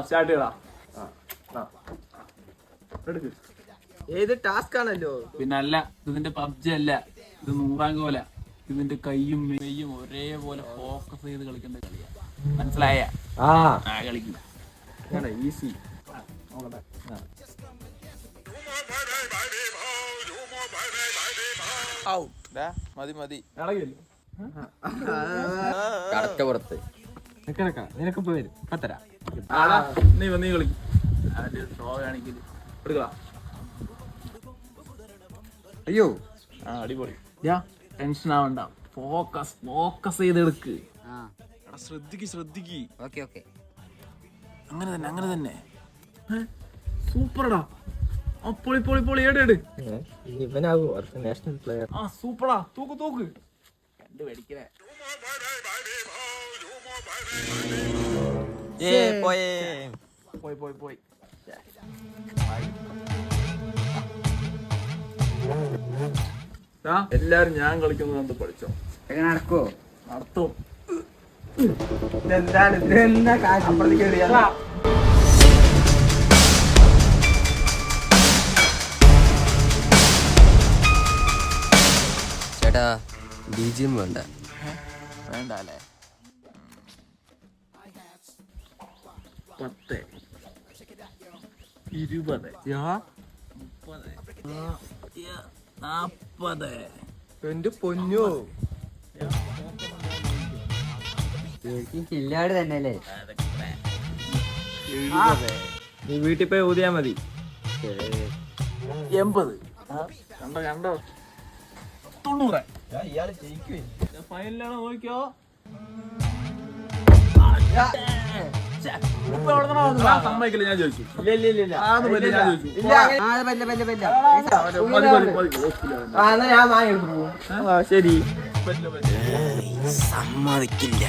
Start ചെയ്യടാ. ഏത് task ആണല്ലോ. പിന്നെ അല്ല, ഇതിന്റെ പബ്ജി അല്ല, ഇത് 100 കോല. ഇതിന്റെ കയ്യും മെയ്യും ഒരേപോലെ ഫോക്കസ് ചെയ്ത് കളിക്കേണ്ട കളിയാ. മനസ്സിലായ? കളിക്കും ഈസി. മതി മതി. കടക്കപ്പുറത്ത് നിനക്ക് വരും പത്തരാ. നീ കളിക്കും. ഷോ കാണിക്കല് എടുക്കളാ. അയ്യോ അടിപൊളി. ടെൻഷൻ ആവണ്ട, ഫോക്കസ് ചെയ്തെടുക്ക്. ശ്രദ്ധിക്ക്. അങ്ങനെ തന്നെ. സൂപ്പർടാ. പൊളി ഏട്. ഇവനാകും നാഷണൽ പ്ലെയർ. സൂപ്പറാ. തൂക്ക് കണ്ടു പേടിക്കണേ. പോയി. എല്ലാരും ഞാൻ കളിക്കുന്നത് കണ്ട് പഠിച്ചോ. എങ്ങനെ നടക്കോ? നടത്തും. ചേട്ടാ ബിജിഎം വേണ്ട അല്ലേ? 10 20 30 40. എന്റെ പൊന്നോ, കില്ലാട് തന്നെ അല്ലേ? നീ വീട്ടിൽ പോയി ഊതിയാ മതി. 80. കണ്ടോ 90. ഫൈനലാണ്. നോക്കിയോ. സമ്മതിക്കില്ല. ഞാൻ ചോദിച്ചു. ശരി സമ്മതിക്കില്ല.